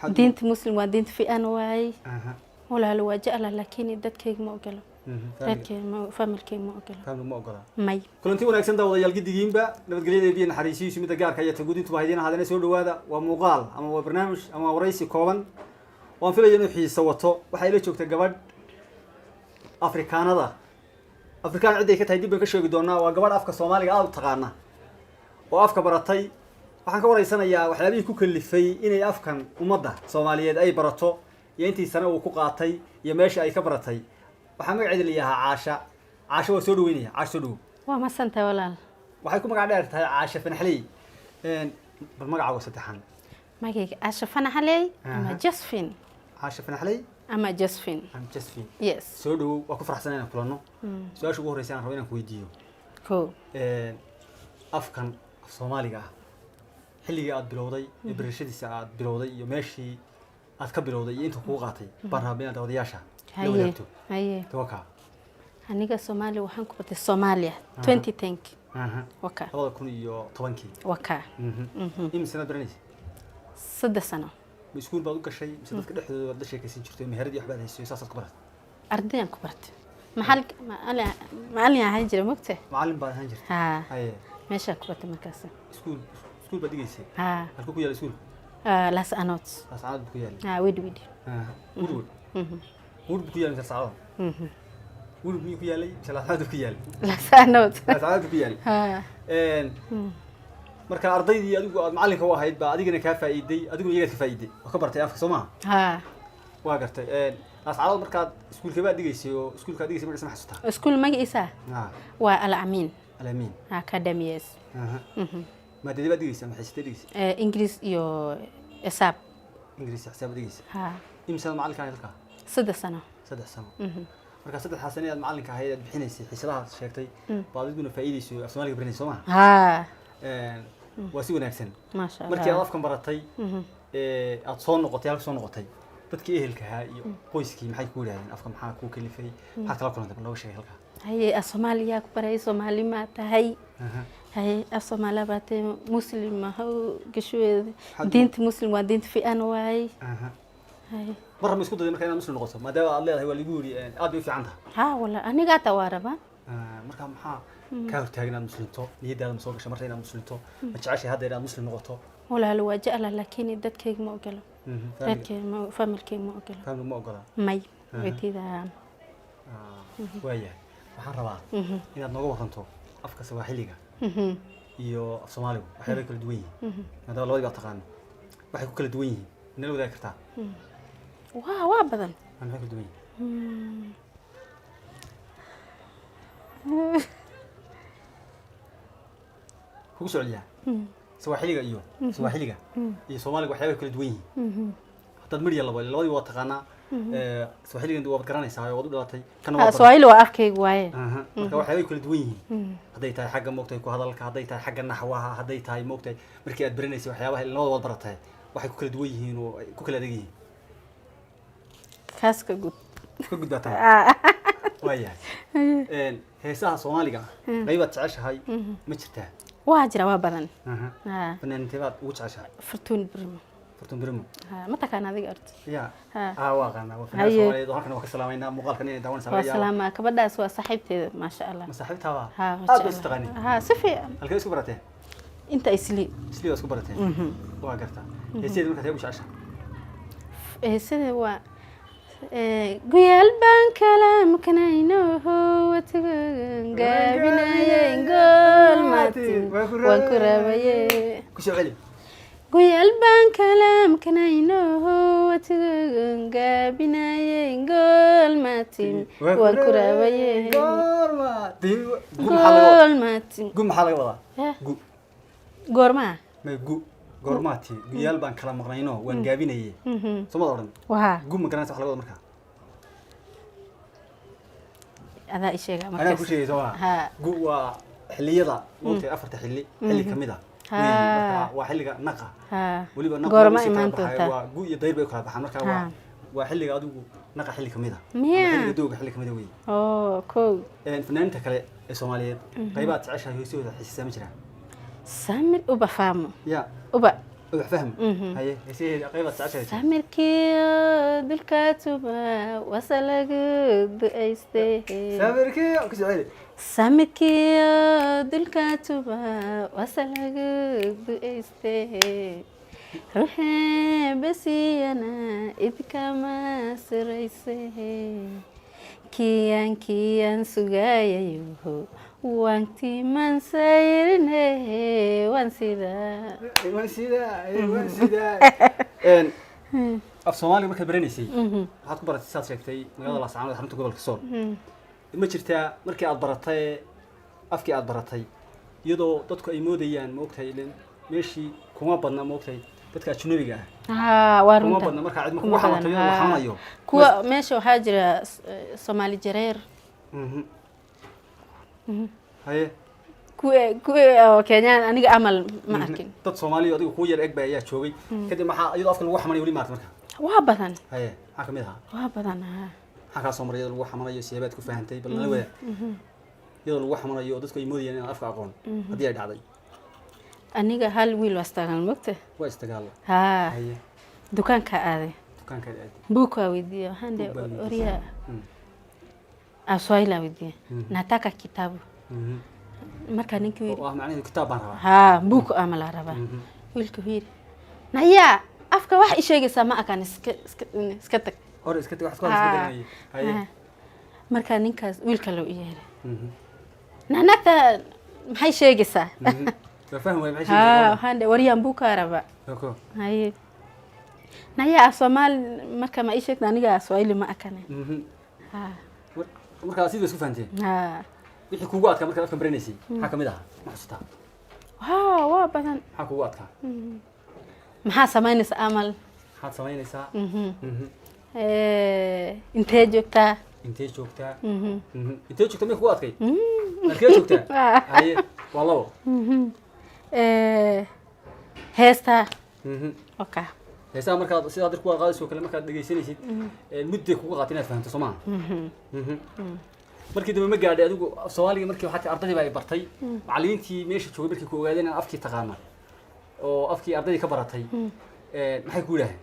دينت مسلم ودينت في أنواعي ولا لو جعل لكن دتك ما أقوله دتك ما فهم الكلمة ما أقوله فهم ما أقوله ماي كل أنتي وناكسن ده وضيال جدي جيمبا نبتقلي بين حريسي شو متجار كي تقولي تباهدين هذا نسول هذا ومقال أما برنامج أما ورئيسي كوبان وان في لجنة حي سوته وحيله شوك تجبر أفريقيا هذا أفريقيا عندي كتايدي بكشوا قدونا وجبر أفكار الصومالي أو تقارنا وأفكار برتاي waxaan ka waraysanayaa waxyaabihii ku kalifay inay afkan ummadda Soomaaliyeed ay barato iyo intii sano uu ku qaatay iyo meesha ay ka baratay waxaan magaceeda leeyahay Caasha waa soo dhaweynaya Caasha dhow waa ma santa walaal waxay ku magac dheer tahay Caasha Fanaxley bal magacaaga saddexan magayga Caasha Fanaxley ama Jasfin Caasha Fanaxley ama Jasfin yes soo dhow waa ku faraxsanahay inaan kulano su'aasha ugu horeysa aan rabo inaan ku weydiiyo afkan Soomaaliga xilliga aad bilowday barashadiisa aad bilowday iyo meeshii aad ka bilowday iyo inta kugu qaatay barnaamijyada wadayaasha haye tawaka aniga Soomaali waxaan ku batay Soomaaliya 2010 waka 2010 waka imsana baranaysa 3 sano iskuul baad u gashay mise dadka dhexdooda wada sheekaysan jirtay meheradii waxbaad haysay saasaad ku baratay ardayaan ku bartay macallin ahaan jiray magtay macallin baad ahaan jirtay haye meesha ku batay markaas iskuul بديجيسي هل كوكو يا السول لاس أنوت بكو يالي ويد ود بكو يالي تسعة ود بكو يالي ثلاثة بكو يالي لاس أنوت بكو يالي marka ardaydii adigu aad macallinka u ahayd ba adigana ka faa'iiday adigu iyaga ka faa'iiday oo ka bartay afka Soomaaliya waa gartay ascaad markaad iskuulka baad digaysay oo iskuulka digaysay ma xasuusta iskuul magiisa waa al-Amin academics ما تدري بدي يسمع حسيت ديجيس إنجليز يو حساب إنجليز حساب ديجيس إمسال معلك هاي تلقى 6 سنة marka saddex xasaneed macalinka ahayd bixinaysay xiisadaha sheegtay baadiduna faa'iideyso Soomaaliga baranayso ma waa si wanaagsan ma sha Allah markii aad afkan baratay aad soo noqotay halka soo noqotay dadkii ehelka ahaa iyo qoyskii maxay ku yiraahdeen afka maxaa ku kalifay maxaa kala kulantay loo sheegay halka haye Soomaaliya ku baray Soomaali ma tahay هاي الصومالة باتي مسلم هو قشوي دينت مسلم ودينت في أنواعي هاي مرة مسكوت ده مكان مسلم نقصه ما ده الله هو اللي يقولي أبي في عندها ولا أنا قاعدة واربا مرة محا كهر تاجنا مسلم تو نيدا مسوق شمرتنا مسلم تو ما تعيش هذا إلى مسلم نقطه ولا لو جاء لكن دت كيك ما أقوله دت ما فهم الكيك ما أقوله فهم ما أقوله ماي وتيدا وياه وحربا إذا نقول وطنتو أفكار سواحلية iyo Soomaaligu waxay kala duwan yihiin madaba labadii baa taqaan waxay ku kala duwan yihiin inay wada kartaa waa badan waxay kala duwan ku socoliya Soomaaliga iyo Soomaaliga waxay kala duwan yihiin hadda mid yalla labadii waa taqaana Soomaaliga waa garanaysaa oo wad u dhalatay kana Soomaali waa afkayga waaye marka waxay kala duwan yihiin haday tahay xagga moogtay ku hadalka haday tahay xagga naxwaha haday tahay moogtay markii aad baranayso waxyaabaha labada wad baratay waxay ku kala duwan yihiin oo ku kala adag yihiin kaaska gud bata waayahay heesaha Soomaaliga qaybaad jeceshahay ma jirtaa waa jira waa badan fanaanteed ugu jeceshahay Fortune Brimo ما تكان هذه أرض يا واقعنا وفي السؤال ده كنا وكسلامينا مقال كنا داون سلام سلام كبدا سوا صاحبتي ما شاء الله صاحبتها استغني سفي الكيس كبرته انت اسلي بس كبرته واقرتها يصير مركز يبوش عشان سيده هو قيال بان كلام كناينو هو تغابنايا نقول ماتي وانكرابيه كشو علي قيال بان كلام كناينو هو تغابنايا نقول ماتي وانكرابيه قول ماتي قول محل والله قورما ما قورماتي قيال بان كلام مقناينو وانقابينايا سوما دورن وها قول مقناينو wax laga markaa هذا الشيء أنا أقول شيء سواء جوا حلية ممكن أفرت حلي كميدا وحلي نقة ولي بنقة قرما إيمان توتا وجو يدير بيكره بحمرك وحلي أدو نقة حلي كميدا حلي دوق حلي كميدا وي كول الفنان تكله الصومالية قيبات عشرة يسوي حس سامجرا سامر أبا فامو يا أبا wax fahmi haye heesihii qaybaad sacashay samirkii dulkaatuba wasalagu du'aystay samirkii ku socday samirkii dulkaatuba wasalagu du'aystay ruuxi basiyana idkama siraysay kiyan sugayayo waanti man sayrne wansida af Soomaaliga markaad baranaysay waxaad ku baratay saad sheegtay magaalada Laascaanood xarunta gobolka Sool ma jirtaa markii aad baratay afkii aad baratay iyadoo dadku ay moodayaan moogtahay meeshii kuma badna moogtahay dadka ajnabiga waa kuma runta badna marka cid ku xamato iyadoo wax xamayo kuwa meesha waxaa jira Soomaali jareer haye kuwa Kenyaan aniga amal ma arkin dad Soomaali adigu ku yar egba ayaa joogay kadib maxaa iyadoo afka lagu xamanayo wali maartay marka waa badan haye maxaa kamid ah waa badan maxaa ka soo maray iyadoo lagu xamanayo siyaabad ku fahantay bal la wada iyadoo lagu xamanayo dadku ay moodayaan in afka aqoon hadii ay dhacday aniga hal wiil wastagan mogta waa istagaal haye dukaanka aaday buku awidhiyo hande oria aswaila awidhiyo nataka kitabu marka ninkii waa macnaheedu kitaab baan rabaa buku ama la rabaa wiilku yiri naya afka wax isheegaysa ma akan iska tag hore iska tag wax ku hadlayay haye marka ninkaas wiilka loo yeeray nanata maxay sheegaysaa فاهم وين معيش هذا وريان بوكا ربا هاي نيا الصومال مركا ما إيشك نانيجا سوالي ما أكنه مركا سيد بس كفانتي wixii kugu adka marka afka baranaysay waxa kamid ah ma xustaa waa badan waxa kugu adka maxaa samaynaysaa amal maxaad samaynaysaa intee joogtaa intee joogtaa ma kugu adkay markee joogtaa haye waa labo heesta okay heesta markaad sida dadku wada qaadayso kale markaad dhageysanaysid muddo kugu qaatay inaad fahanto Soomaa markii dambe ma gaadhay adigu Soomaaliga markii waxa ardayda ay bartay macallimiintii meesha joogay markii ku ogaadeen in afkii taqaana oo afkii ardayda ka baratay maxay ku yiraahdeen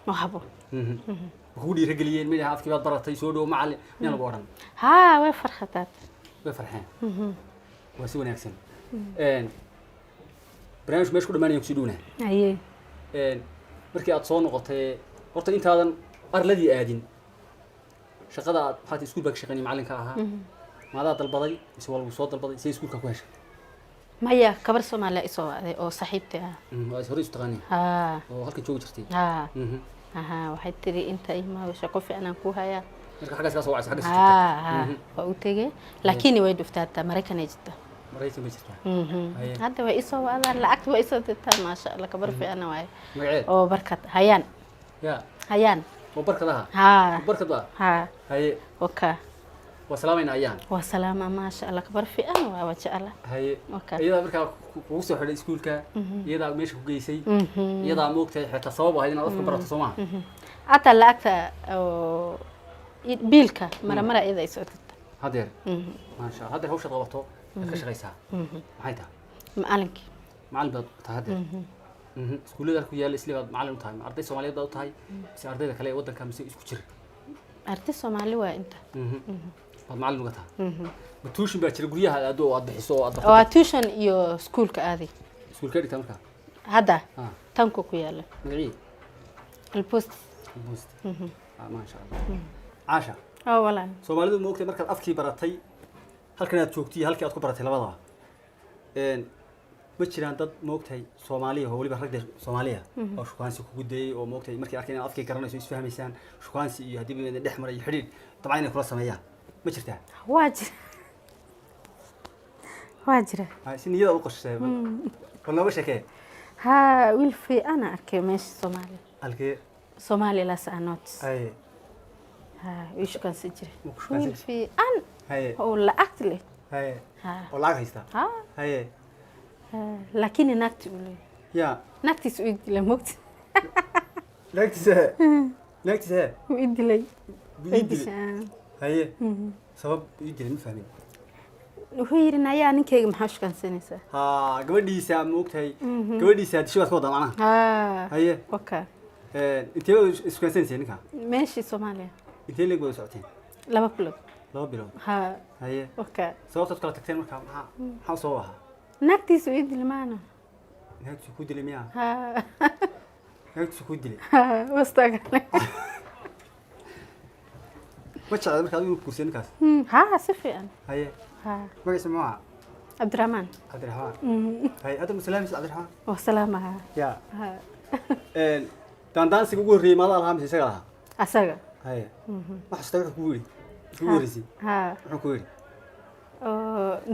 mahabo ku dhiirigeliyeen mid afkii baad baratay soo dhow macallin meel lagu oran way farxataad way farxeen waa si wanaagsan barnaamij meesha ku dhamaanayay ku sii dhowna aye markii aad soo noqotay horta intaadan arladii aadin shaqada aad waxaad iskuulka ka shaqeynay macallinka ahaa maadaa dalbaday mise walba soo dalbaday si iskuulka ku heshay maya kabar Soomaaliya isoo aaday oo saaxiibtay waa hore isu taqaanay oo halka joogi jirtay waxay tiri inta ima shaqo fiican ku haya marka xaggaas ka soo wacay xaggaas waa u tagay laakiin way dhuftaa Mareykan ay jirtaa Mareykan bay jirtaa hadda way isoo waadaan lacagta way isoo dirtaa ma sha Allah kabar fiican waay magaceed oo barkad hayaan hayaan oo barkadaha barkada haye okay وسلامين أيام وسلامة ما شاء الله كبر في أنا وجه الله هاي إذا بركة وصل حد سكول كا إذا مش كويسي إذا موقت حتى صوابه هاي نقص كبرت صوما أطلعت بيلك مرة إذا يسوت هذا ما شاء الله هذا هو شغل غلطه كش غيسها هيدا معلمك معلم هذا سكول ذا كويا الإسلام معلم تايم أرضي الصومالية ده تاي بس أرضي ذا كله وده كم يسكتشر أرضي الصومالي وأنت معلم وقتها بتوشن بقى ترجعيها على دو عاد بحسوا عاد توشن يو سكول كأذي سكول كذي تمرك هذا تانكو كياله مدري البوست ما شاء الله عاشا والله سوماليدو موقت مركز أفكي براتي هل كانت شوكتي هل كانت كبرتي لبضها بتشيران ضد موقتي سومالية هو اللي بحرق سومالية أو شوكانسي كودي أو موقتي مركز أركينا أفكي كرنا شو يسفهم إنسان شوكانسي يهدي من الأحمر يحرير طبعا يكون سمياه ما شفتها واجرة سني يلا وقش والله وش هكى ها ويلفي أنا أركي مش صومالي أركي صومالي لا سأنوت أي ها ويش كان سجري ويلفي أن هاي ولا أكتلي هاي ولا هيستا هاي لكن نكتي ولا يا نكتي سويد لموت نكتي ويدي لي هاي سبب يدي لي مفهمين wuxuu yiri nayaa ninkeyga maxaa shukaansanaysaa ها gabadhiisa ma ogtahay gabadhiisa disho waad ka wadaa macnaha haa haye okay intee isku kansanaysaa ninka meeshii Soomaaliya intee leeg wada socoteen 2 bilood 2 bilood haa haye okay sababta kala tagteen markaa maxaa soo wahaa naagtiisu ii dilmaana naagtiisu ku dilay miyaa haa naagtiisu ku dilay wastaga ma jeclayd markaa adigu kursiga ninkaas haa si fiican haye haa magaciisa ma waa Abdurrahman haye hadda musalaamis Abdurrahman wasalaamaha ya haa daandaansiga ugu horreeyay maada lahaa mise isaga lahaa asaga haye wax kasta wuxuu kugu yidhi kugu horreysay haa wuxuu kugu yidhi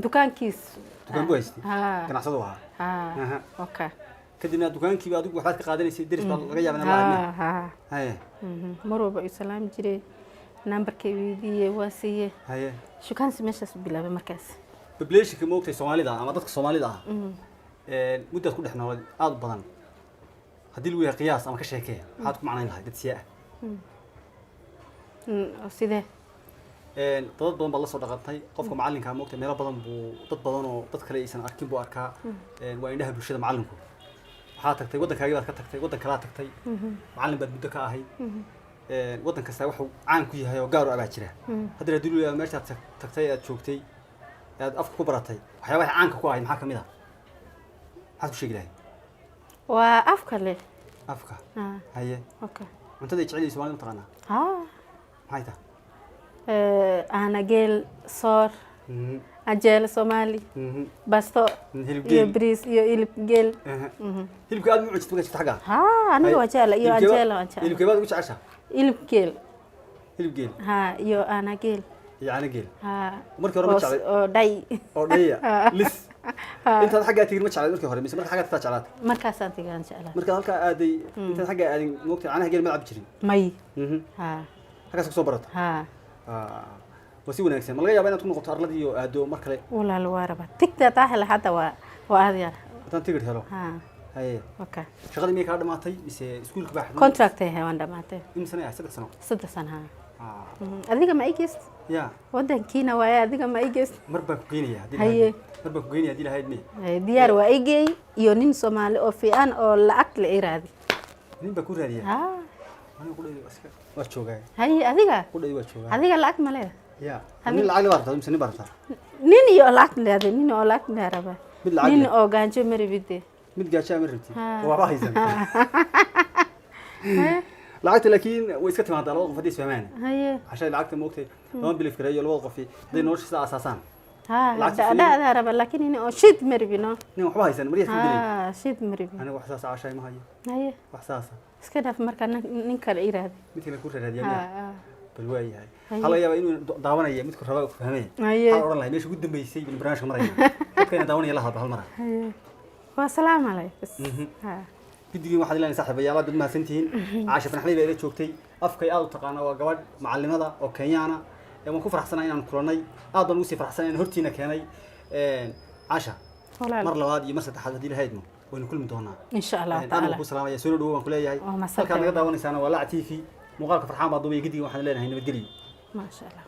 dukaankiis dukaan buu haystay haa ganacsadu ahaa haa okay kadibna dukaankiiba adigu waxaad ka qaadanaysay deris baa laga yaabaa inaan la hadlin haa haye mar walba ay salaam jiray nambarkay weydiiyey waa siiyey haye shukaansi meeshaas bilaabay markaas populationka ma ogtahay Soomaalida ama dadka Soomaalida ah muddaad ku dhex noolay aad u badan haddii lagu yahay qiyaas ama ka sheekee maxaad ku macnayn lahayd dad siyaa sidee dad badan baa la soo dhaqantay qofka macallinka ma ogtahay meelo badan buu dad badan oo dad kale aysan arkin buu arkaa waa indhaha bulshada macallinku waxaad tagtay waddankaagii baad ka tagtay waddan kalaa tagtay macallin baad muddo ka ahayd waddan kasta wuxuu caan ku yahay oo gaar u abaa jira haddana haddii lagu yahay meeshaad tagtay aad joogtay aad afka ku baratay waxyaabaha caanka ku ahayd maxaa ka mid ah maxaad ku sheegi lahayd waa afka leh afka haye okay cuntada ay jecel yihiin Soomaalida mataqaanaa haa maxay tahay ana geel soor ajeel Soomaali basto iyo bariis iyo hilib geel hilibka aad ma cunto markaad xagga haa aniga waa jecel iyo ajeel hilibka baad ugu jeceshaa hilib geel hilib geel haa iyo ana geel iyo ana geel haa markii hore ma jeclay oo dhay oo dhaya lis intaad xagga tigir ma jeclay markii hore mise marka xagga taa jeclaad markaasaan tigaan jeclaa marka halka aaday intaad xagga aadin moogtay anaha geel ma cab jirin may haa halkaas ku soo barato haa wasi wanaagsan ma laga yaabaa inaad ku noqoto arladii iyo aado mar kale walaal waa raba tigta taahla hadda waa aadiyar tan tigir helo haa haye okay shaqadii miyay ka dhamaatay mise iskuulka baa contract ay waan dhamaatay in sano ah 3 sano 3 sano adiga ma igist ya wadankiina waa adiga ma igist mar baa ku geynaya haye mar baa ku geynaya hadii lahayd me diyaar waa igey iyo nin Soomaali oo fiican oo lacag la iraadi nin baa ku raadiya haa aniga ku dheeyay iska waa joogay haye adiga ku dheeyay waa joogay adiga lacag ma leeyahay ya nin lacag la bartaa mise nin bartaa nin iyo lacag leeyahay nin oo lacag leeyahay mid lacag nin oo gaanjo maribide mid gaasha ma rabti waa haysan lacagta laakiin way iska timaadaa laba qof hadii isfahmaan haye عشان lacagta moogtay lama bilif kareeyo laba qof hadii nolosha sida aasaasan ها لا رب لكن إني أشيد مربينا نعم waxba haysan mariya ku dilay أشيد مربي أنا wax saas aashay ma hayo هاي wax saas إسكده في مكان ننكر إيراد mid kale ku raadiyay bal waa yahay hal yaaba inuu daawanaya mid ku raba ku fahmay هاي hal oran lahay meesha ugu dambeysay bil barnaamijka marayna dadkayna daawanaya la hadal hal mar هاي والسلام عليكم ها bidigii waxaad ilaahay saaxiibayaal dad ma santiin caasha fanaxlay bay ila joogtay afkay aad u taqaana waa gabadh macallimada oo Kenyaana ee waan ku faraxsanahay inaan kulanay aad baan ugu sii faraxsanahay in hortiina keenay caasha mar labaad iyo mar saddexaad hadii lahaydmo waynu kulmi doonaa إن شاء الله أنا تعالى أقول سلام يا سونو دوما كلها هاي halkaan naga daawanaysaana waa la TV muuqaalka farxaan baa duubay gidiga waxaan leenahay nabadgelyo ما شاء الله